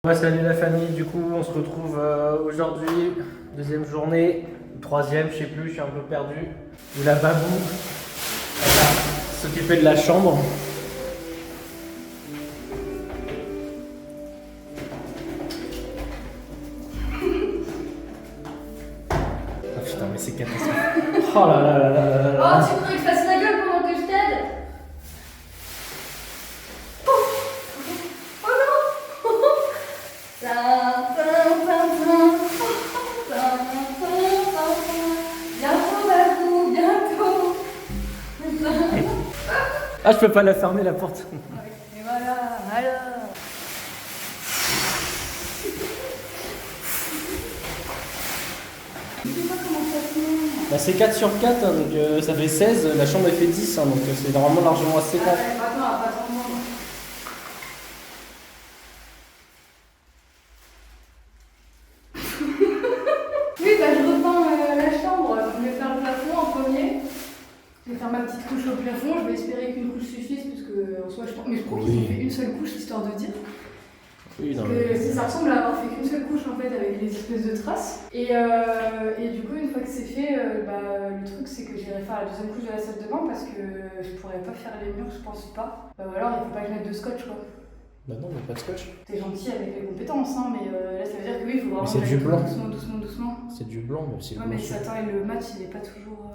Ouais, salut la famille, du coup on se retrouve aujourd'hui, deuxième journée, troisième, je sais plus, je suis un peu perdu. Où la babou, elle va s'occuper de la chambre. Ah putain, mais c'est catastrophique. Oh là là là là là là là. Oh, tu crois que je fasse la gueule pendant que je t'aide? Oh non. Bientôt, Babou, bientôt. Ah, je peux pas la fermer la porte. Et voilà, alors. Je sais pas comment ça se met. Bah, c'est 4 sur 4, hein, donc ça fait 16, la chambre elle fait 10, hein, donc c'est normalement largement assez Ah grand. ouais, attends, pas trop de monde. Oui, bah je repeins la chambre. Je vais faire le plafond en premier. Je vais faire ma petite couche au plafond. Je vais espérer qu'une couche suffise, parce que en soi, je pense. Mais je crois qu'ils ont fait une seule couche, histoire de dire. Oui, non, Que ça ressemble à avoir fait qu'une seule couche en fait, avec les espèces de traces. Et du coup, une fois que c'est fait, le truc c'est que j'irai faire la deuxième couche de la salle de bain parce que je pourrais pas faire les murs, je pense pas. Ou alors il faut pas que je mette de scotch quoi. Bah non, mais pas de scotch. T'es gentil avec les compétences, hein, mais là ça veut dire que oui, il faut vraiment c'est du mettre blanc. doucement. C'est du blanc, même si Ouais, mais ça attend, et le match il est pas toujours.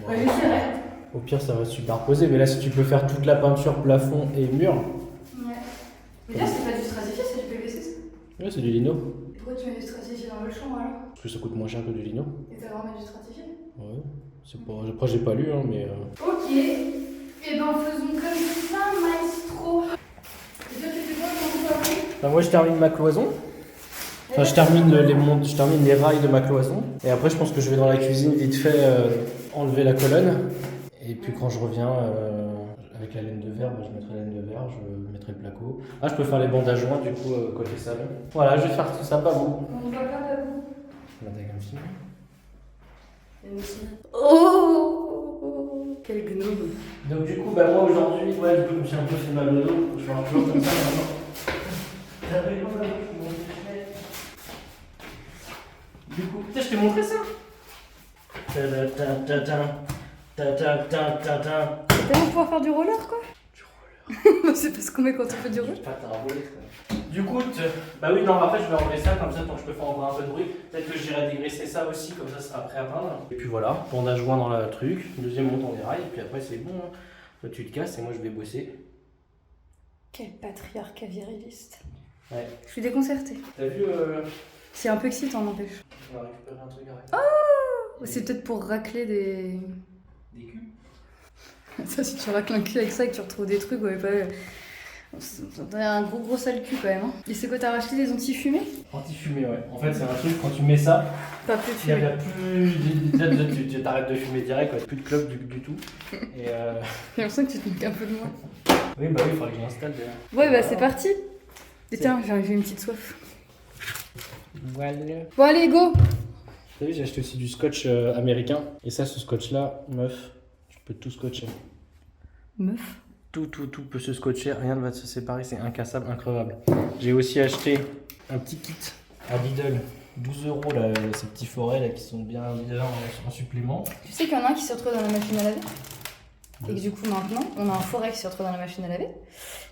Ouais. Ouais, j'essaierai. Au pire, ça va se superposer, mais là, si tu peux faire toute la peinture, plafond et mur, Ouais. Mais là, c'est pas du stratifié, c'est du PVC ça. ouais, c'est du lino. Pourquoi tu mets du stratifié dans le champ alors? Parce que ça coûte moins cher que du lino. Et t'as vraiment du stratifié? Ouais. C'est pas... Après, j'ai pas lu, hein, mais. Ok, et ben faisons comme ça, maestro. Et toi, tu fais quoi dans ton plafond? Bah, moi, je termine ma cloison. Enfin, je termine les rails de ma cloison. Et après, je pense que je vais dans la cuisine vite fait enlever la colonne. Et puis, quand je reviens avec la laine de verre, bah, je mettrai la laine de verre, je mettrai le placo. Ah, je peux faire les bandes à joints du coup côté salon. Voilà, je vais faire tout ça, pas vous. On va pas Babou. On attaque un film. Et nous aussi. Oh, quel gnome. Donc du coup, bah moi aujourd'hui, ouais, du coup, je me suis un peu fait mal au dos. Je fais un peu comme ça maintenant. J'avais mal au dos, je m'en fichais. Du coup, tu sais, je t'ai montré ça. T'as envie de pouvoir faire du roller quoi? Du roller. C'est parce qu'on met quand on fait du roller. Pas t'as un roller, quoi. Du coup, bah oui, non, après je vais enlever ça comme ça tant que je peux faire encore un peu de bruit. Peut-être que j'irai dégraisser ça aussi, comme ça sera prêt à peindre. Et puis voilà, bandage joint dans le truc, deuxième montant des rails, et puis après c'est bon. Hein. Toi tu te casses et moi je vais bosser. Quel patriarcat viriliste. Ouais. Je suis déconcertée. T'as vu C'est un peu excitant, n'empêche. On va récupérer un truc avec. Oh, c'est peut-être pour racler des. Des culs. Ça, si tu racles un cul avec ça et que tu retrouves des trucs, ouais, pas. T'as un gros sale cul quand même. Hein. Et c'est quoi, t'as racheté des anti-fumés? Anti-fumé, ouais. En fait, c'est un truc, quand tu mets ça, Pas plus de il n'y fumée. a plus. Déjà, tu t'arrêtes de fumer direct, quoi. Plus de clope du tout. Et J'ai l'impression que tu te moques un peu de moi. oui, bah oui, il faudrait que je l'installe déjà. Ouais, bah c'est parti. Et tiens, j'ai une petite soif. Voilà. Bon, allez, go. T'as vu, j'ai acheté aussi du scotch américain. Et ça, ce scotch-là, meuf, tu peux tout scotcher. Meuf. Tout peut se scotcher, rien ne va se séparer, c'est incassable, increvable. J'ai aussi acheté un petit kit à Lidl, 12 € là, ces petits forêts là qui sont bien en supplément. Tu sais qu'il y en a un qui se retrouve dans la machine à laver? Et que du coup maintenant, on a un forêt qui se retrouve dans la machine à laver.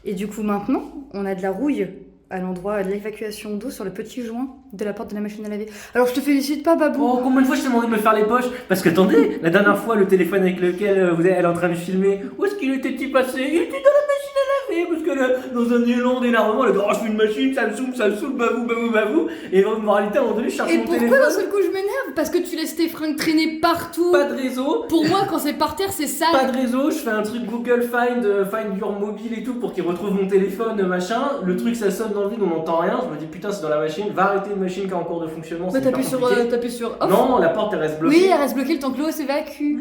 Et du coup maintenant, on a de la rouille à l'endroit de l'évacuation d'eau sur le petit joint de la porte de la machine à laver. Alors je te félicite pas, Babou. Oh, combien de fois je t'ai demandé de me faire les poches? Parce que attendez, la dernière fois, le téléphone avec lequel elle est en train de filmer, où est-ce qu'il était-il passé? Il était dans la machine à laver, parce que là, dans un élan d'énervement, elle a dit oh, je fais une machine, ça me saoule, babou. Et en réalité, à un moment donné, je cherche Et mon pourquoi téléphone. d'un seul coup je m'énerve? Parce que tu laisses tes fringues traîner partout. Pas de réseau. Pour moi, quand c'est par terre, c'est sale. Pas de réseau, je fais un truc Google Find Your Mobile et tout pour qu'il retrouve mon téléphone, machin. Le truc ça sonne dans le vide, on n'entend rien. Je me dis putain, c'est dans la machine, va arrêter une machine qui est en cours de fonctionnement. Bah C'est t'appuies hyper sur, compliqué. off. Non, la porte elle reste bloquée. Oui, elle reste bloquée le temps que l'eau s'évacue.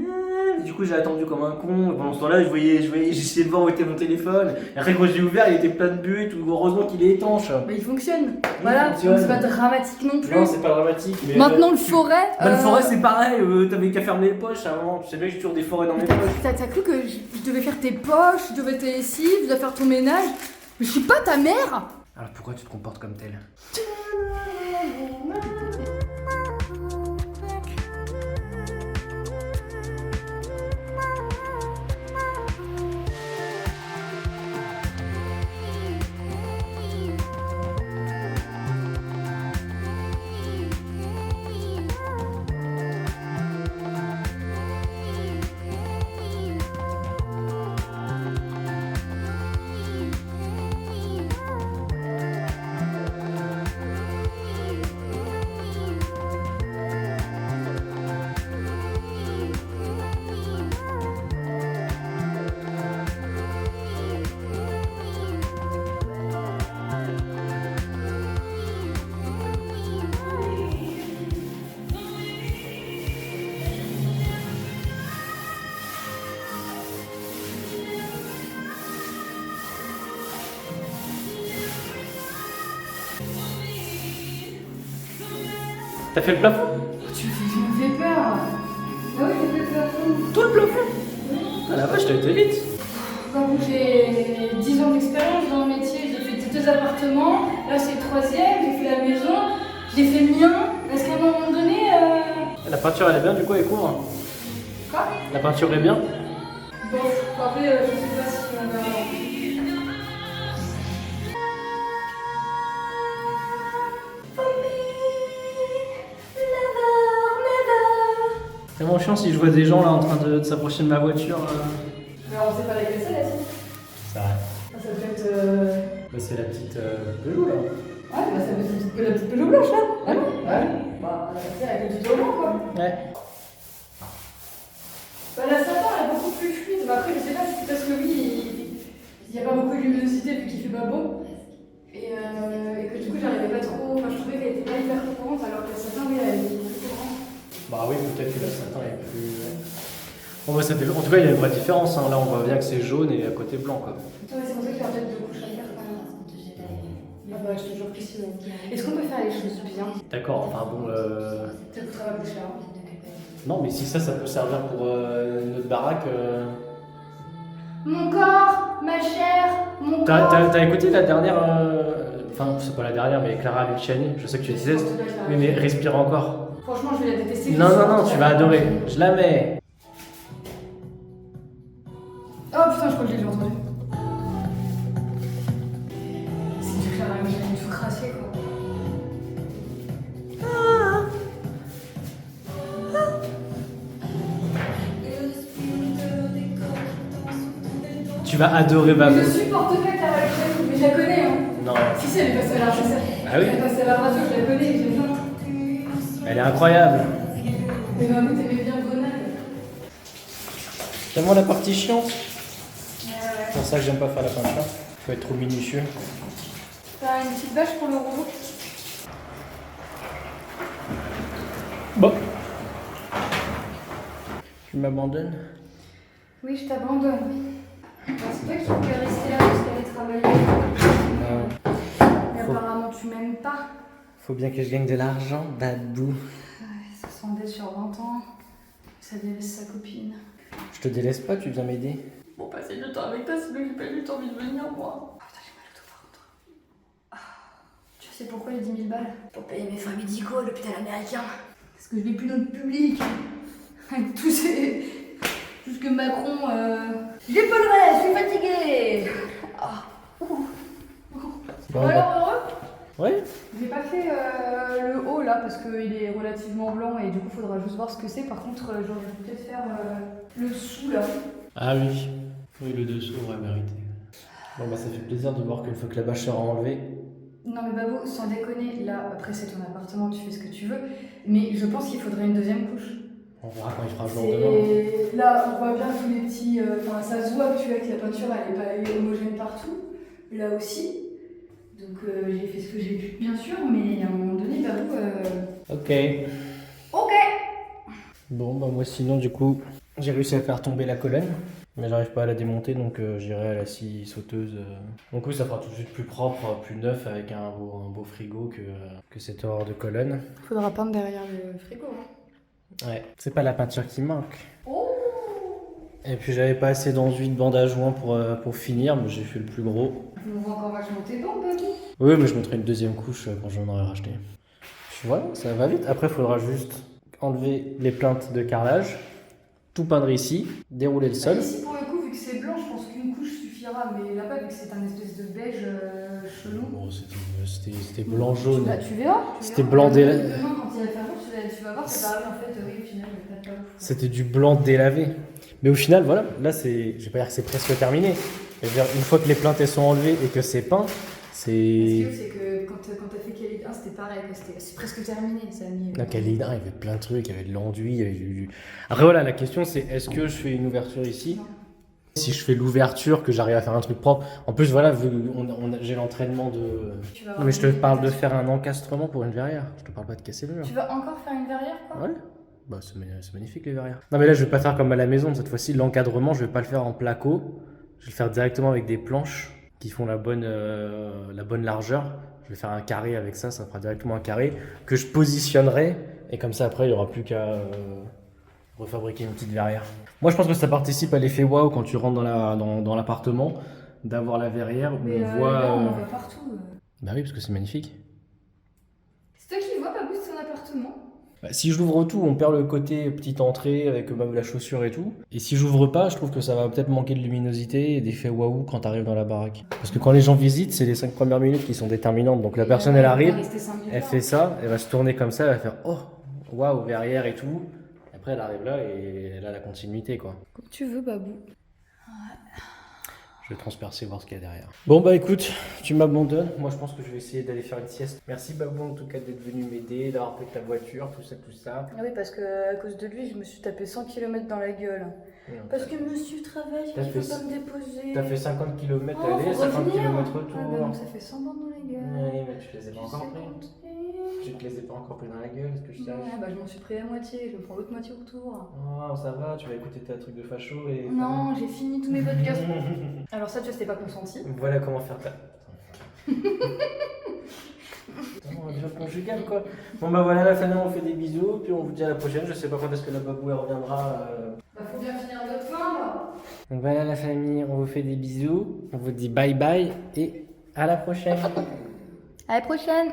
Du coup, j'ai attendu comme un con. Et pendant ce temps-là, j'ai essayé de voir où était mon téléphone. Et après, quand j'ai ouvert, il était plein de buts. Heureusement qu'il est étanche. Bah il fonctionne. Voilà, fonctionne. donc c'est pas dramatique non plus. Non, c'est pas dramatique. Mais Maintenant le forêt. Bah, le forêt, c'est pareil. T'avais qu'à fermer les poches avant. Tu sais bien que j'ai toujours des forêts dans mes poches. T'as cru que je devais faire tes poches, je devais tes lessives, je devais faire ton ménage. Mais je suis pas ta mère. Alors pourquoi tu te comportes comme tel? T'as fait le plafond? Tu me fais peur. Ah oui, j'ai fait le plafond. Tout le plafond? Ah la vache, t'as été vite. Comme j'ai 10 ans d'expérience dans le métier, j'ai fait 2 appartements, là c'est le 3e, j'ai fait la maison, j'ai fait le mien. Est-ce qu'à un moment donné. La peinture elle est bien du coup, elle court. Quoi? La peinture est bien? Bon, après, je sais pas si on verra. C'est vraiment chiant si je vois des gens là en train de s'approcher de ma voiture. Mais on sait pas laquelle c'est là-dessus. C'est vrai. Ça peut être. Bah, c'est la petite Peugeot là. Ouais, bah ça peut être la petite Peugeot blanche là. Ah non? Ouais. Bah, c'est avec le tuto blanc quoi. Ouais. Bah la Satan elle est beaucoup plus fluide. Bah, après, je sais pas si c'est parce que lui, il n'y a pas beaucoup de luminosité vu qu'il fait pas beau. Et que du coup, j'arrivais pas trop. Enfin, je trouvais qu'elle était pas hyper courante alors que la Satan, oui, elle est plus courante. Bah oui, peut-être que la satin est plus. Bon, bah, ça fait... En tout cas, il y a une vraie différence. Hein. Là, on voit bien que c'est jaune et à côté blanc quoi. Ouais, c'est pour ça qu'il y a peut-être 2 couches à faire quand même. Ah bah, je te jure que si. Est-ce qu'on peut faire les choses bien? D'accord, enfin bon. Peut-être que ça va plus cher. Non, mais si ça peut servir pour notre baraque. Mon corps, ma chair, mon corps. T'as écouté la dernière. Enfin, c'est pas la dernière, mais Clara Luciani. Je sais que tu disais. Oui, mais respire encore. Franchement, je vais la détester. Non, non, non, tu vas adorer. Je la mets. Oh putain, je crois que je l'ai déjà entendu. C'est du Clara Luciani tout crassé quoi. Tu vas adorer Babou. Je supporte pas Clara Luciani, mais je la connais hein. Non. Si, si, elle est passée à la radio. Ah oui? Elle est passée à la radio, je la connais, j'aime bien. Elle est incroyable. Mais Mahmoud aimait bien Bonal. C'est moi la partie chiante. Ouais. C'est pour ça que j'aime pas faire la peinture. Faut être trop minutieux. T'as une petite bâche pour le rouleau? Bon. Tu m'abandonnes? Oui, je t'abandonne. C'est vrai que tu peux rester là parce qu'elle est travailler. Non. Mais apparemment, tu m'aimes pas. Faut bien que je gagne de l'argent, Babou. Ça s'endette sur 20 ans. Ça délaisse sa copine. Je te délaisse pas, tu viens m'aider. Bon, passer du temps avec toi, sinon j'ai pas du tout envie de venir, moi. Oh putain, j'ai mal au dos par contre. Ah. Tu sais pourquoi les 10 000 balles? Pour payer mes frais médicaux à l'hôpital américain. Parce que je vais plus dans le public. Avec tout ce que Macron. J'ai pas le reste, je suis fatiguée. Ah. Bon, Alors, heureux? Ouais. J'ai pas fait le haut là parce qu'il est relativement blanc et du coup faudra juste voir ce que c'est. Par contre, j'aurais peut-être faire le sous là. Ah oui. Oui, le dessous aurait mérité. Bon bah ça fait plaisir de voir qu'une fois que la bâche sera enlevée. Non mais Babo, sans déconner, là après c'est ton appartement, tu fais ce que tu veux, mais je pense qu'il faudrait une deuxième couche. On verra quand il fera jour demain. Là on voit bien tous les petits. Enfin ça se voit que tu vois que la peinture elle est pas homogène partout. Là aussi. Donc j'ai fait ce que j'ai pu bien sûr, mais à un moment donné Babo. Ok. Ok. Bon bah moi sinon du coup j'ai réussi à faire tomber la colonne. Mais j'arrive pas à la démonter donc j'irai à la scie sauteuse. Donc oui ça fera tout de suite plus propre, plus neuf avec un beau frigo que cette horreur de colonne. Faudra peindre derrière le frigo. Hein. Ouais, c'est pas la peinture qui manque. Oh. Et puis j'avais pas assez d'enduit de bande à joint pour finir, mais j'ai fait le plus gros. On voit encore vachement tes dents, Babo. Oui, mais je mettrai une deuxième couche quand j'en aurai racheté. Puis voilà, ça va vite. Après, il faudra juste enlever les plaintes de carrelage, tout peindre ici, dérouler le sol. Ici, pour le coup, vu que c'est blanc, je pense qu'une couche suffira. Mais là-bas, vu que c'est un espèce de beige chelou. Bon, c'était blanc-jaune. Tu verras. C'était blanc dès Demain, quand il va faire jour, tu vas voir, c'est pareil en fait. Oui, au final, il n'y a pas de ouf. C'était du blanc délavé. Mais au final, voilà, là, je vais pas dire que c'est presque terminé. Je veux dire, une fois que les plaintes elles sont enlevées et que c'est peint, Ce qui est ouf, c'est que quand t'as fait Khalid 1, c'était pareil, c'est presque terminé. Ça a mis, là, Khalid 1, il y avait plein de trucs, il y avait de l'enduit, il y avait du... Après, voilà, la question c'est est-ce que je fais une ouverture ici? Non. Si je fais l'ouverture, que j'arrive à faire un truc propre. En plus, voilà, vu que j'ai l'entraînement de. Non, mais je te parle de faire un encastrement pour une verrière. Je te parle pas de casser le mur. Tu vas encore faire une verrière, quoi? Ouais. Bah, c'est magnifique les verrières. Non, mais là, je vais pas faire comme à la maison. Cette fois-ci, l'encadrement, je vais pas le faire en placo. Je vais le faire directement avec des planches qui font la bonne largeur. Je vais faire un carré avec ça. Ça fera directement un carré que je positionnerai. Et comme ça, après, il y aura plus qu'à refabriquer une petite verrière. Moi, je pense que ça participe à l'effet waouh quand tu rentres dans l'appartement, d'avoir la verrière où Mais on voit. là, on voit partout. Bah oui, parce que c'est magnifique. C'est toi qui vois, Babou, c'est ton appartement. Bah, si j'ouvre tout, on perd le côté petite entrée avec même la chaussure et tout. Et si j'ouvre pas, je trouve que ça va peut-être manquer de luminosité et d'effet waouh quand t'arrives dans la baraque. Parce que quand les gens visitent, c'est les 5 premières minutes qui sont déterminantes. Donc la personne, elle arrive, elle fait ça, elle va se tourner comme ça, elle va faire oh, waouh, verrière et tout. Après, elle arrive là et elle a la continuité, quoi. Comme tu veux, Babou. Je vais transpercer, voir ce qu'il y a derrière. Bon, bah écoute, tu m'abandonnes. Moi, je pense que je vais essayer d'aller faire une sieste. Merci, Babou, en tout cas, d'être venu m'aider, d'avoir pris ta voiture, tout ça, tout ça. Ah oui, parce que à cause de lui, je me suis tapé 100 km dans la gueule. Parce que monsieur travaille, il faut pas me déposer. T'as fait 50 km Oh, aller, faut 50 revenir. km retour. Ah bah donc ça fait 100 bornes dans la gueule. Oui, mais tu te les as pas encore pris. Tu te les as pas encore pris dans la gueule, est-ce que je sache? Ouais, bah je m'en suis pris la moitié, je me prends l'autre moitié au retour. Oh, ça va, tu vas écouter ta truc de facho et... Non, j'ai fini tous mes podcasts. Alors ça, tu vois, c'était pas consenti. Voilà comment faire ta... On va déjà conjugal, quoi. Bon bah voilà, la famille, on fait des bisous, puis on vous dit à la prochaine. Je sais pas quand est-ce que la Babou elle reviendra. Bah faut bien finir notre fin. Donc voilà la famille, on vous fait des bisous, on vous dit bye bye et à la prochaine. À la prochaine.